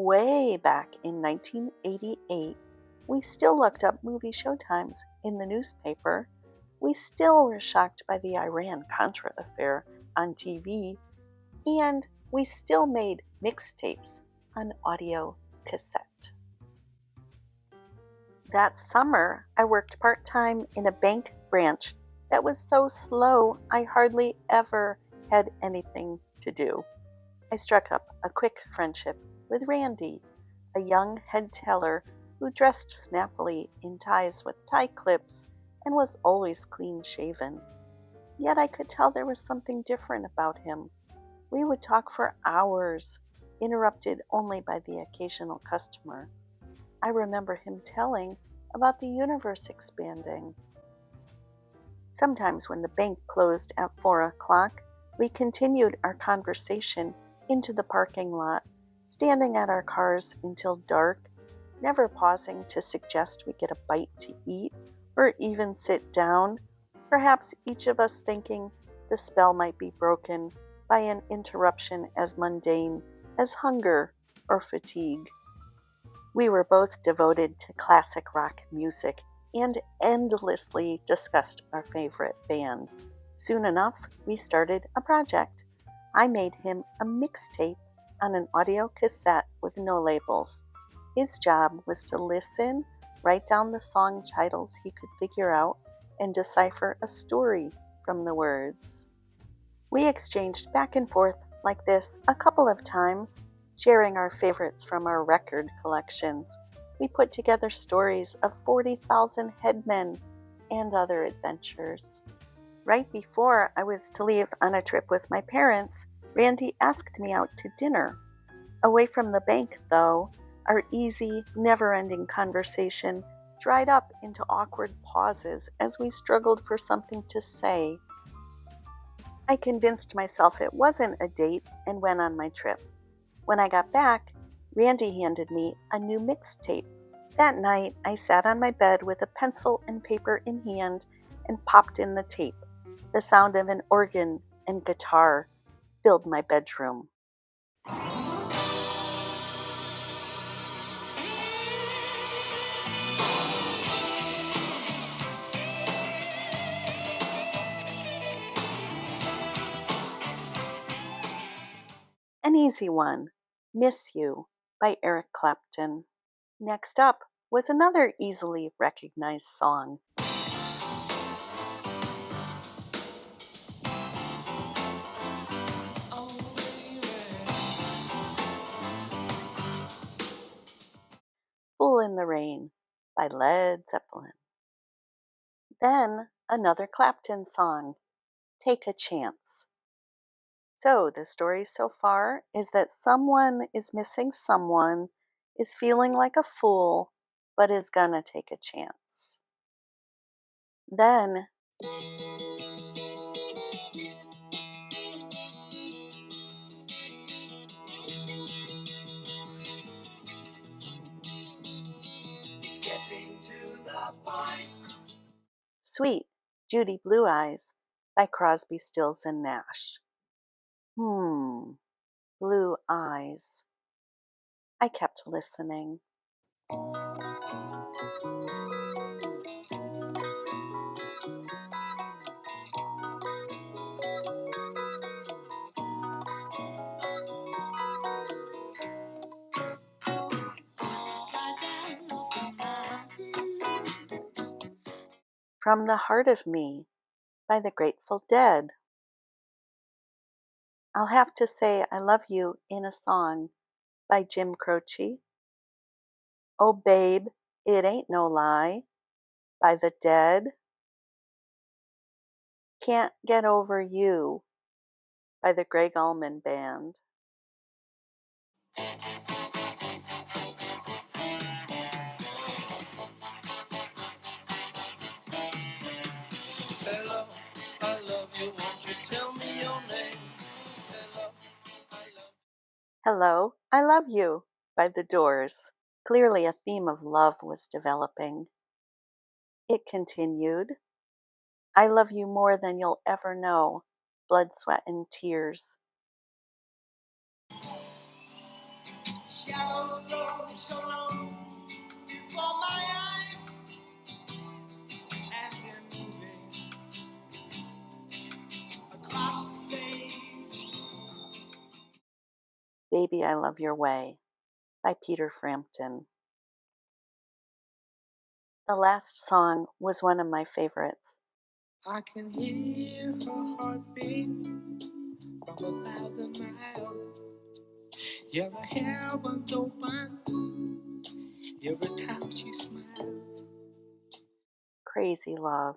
way back in 1988, we still looked up movie showtimes in the newspaper. We still were shocked by the Iran-Contra affair on TV, and we still made mixtapes on audio cassette. That summer, I worked part-time in a bank branch that was so slow I hardly ever had anything to do. I struck up a quick friendship with Randy, a young head teller who dressed snappily in ties with tie clips and was always clean-shaven. Yet I could tell there was something different about him. We would talk for hours, interrupted only by the occasional customer. I remember him telling about the universe expanding. Sometimes when the bank closed at 4 o'clock, we continued our conversation into the parking lot, standing at our cars until dark, never pausing to suggest we get a bite to eat or even sit down, perhaps each of us thinking the spell might be broken by an interruption as mundane as hunger or fatigue. We were both devoted to classic rock music and endlessly discussed our favorite bands. Soon enough, we started a project. I made him a mixtape on an audio cassette with no labels. His job was to listen, write down the song titles he could figure out, and decipher a story from the words. We exchanged back and forth like this a couple of times, sharing our favorites from our record collections. We put together stories of 40,000 headmen and other adventures. Right before I was to leave on a trip with my parents, Randy asked me out to dinner. Away from the bank, though, our easy, never-ending conversation dried up into awkward pauses as we struggled for something to say. I convinced myself it wasn't a date and went on my trip. When I got back, Randy handed me a new mixtape. That night, I sat on my bed with a pencil and paper in hand and popped in the tape. The sound of an organ and guitar filled my bedroom. An easy one, Miss You by Eric Clapton. Next up was another easily recognized song. Fool in the Rain by Led Zeppelin. Then another Clapton song, Take a Chance. So the story so far is that someone is missing someone, is feeling like a fool, but is gonna take a chance. Then Sweet, Judy Blue Eyes by Crosby, Stills and Nash. Blue eyes. I kept listening. From the Heart of Me by the Grateful Dead. I'll Have to Say I Love You in a Song by Jim Croce. Oh Babe, It Ain't No Lie by the Dead. Can't Get Over You by the Greg Allman Band. Hello, I love you, won't you tell me your name? Hello, I Love You by The Doors. Clearly a theme of love was developing. It continued. I love you more than you'll ever know. Blood, Sweat, and Tears. Shallow clouds grow so long before my eyes, and they're moving across the page. Baby, I Love Your Way by Peter Frampton. The last song was one of my favorites. I can hear her heartbeat from 1,000 miles. Yeah, the heavens open every time she smiles. Crazy Love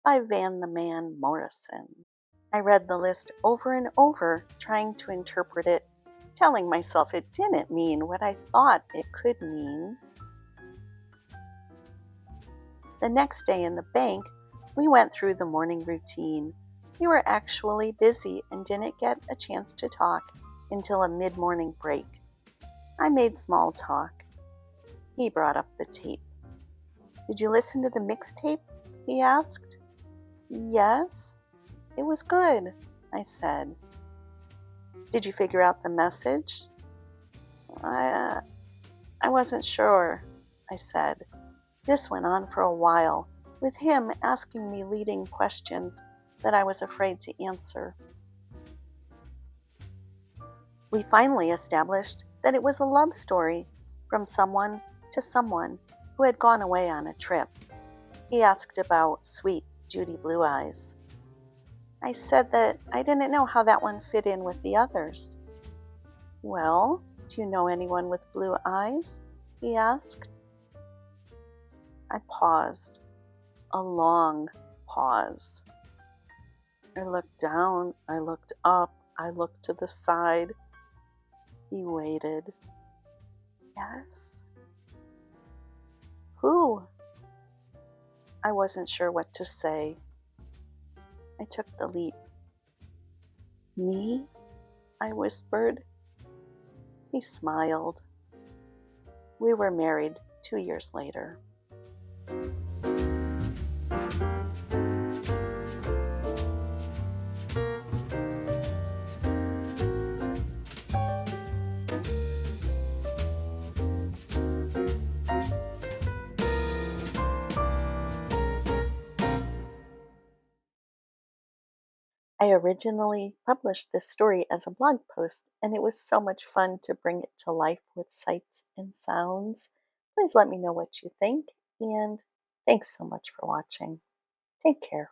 by Van the Man Morrison. I read the list over and over, trying to interpret it, telling myself it didn't mean what I thought it could mean. The next day in the bank, we went through the morning routine. We were actually busy and didn't get a chance to talk until a mid-morning break. I made small talk. He brought up the tape. Did you listen to the mixtape? He asked. Yes, it was good, I said. Did you figure out the message? I wasn't sure, I said. This went on for a while, with him asking me leading questions that I was afraid to answer. We finally established that it was a love story from someone to someone who had gone away on a trip. He asked about Sweet Judy Blue Eyes. I said that I didn't know how that one fit in with the others. Well, do you know anyone with blue eyes? He asked. I paused. A long pause. I looked down, I looked up, I looked to the side. He waited. Yes? Who? I wasn't sure what to say. I took the leap. Me? I whispered. He smiled. We were married 2 years later. I originally published this story as a blog post, and it was so much fun to bring it to life with sights and sounds. Please let me know what you think, and thanks so much for watching. Take care.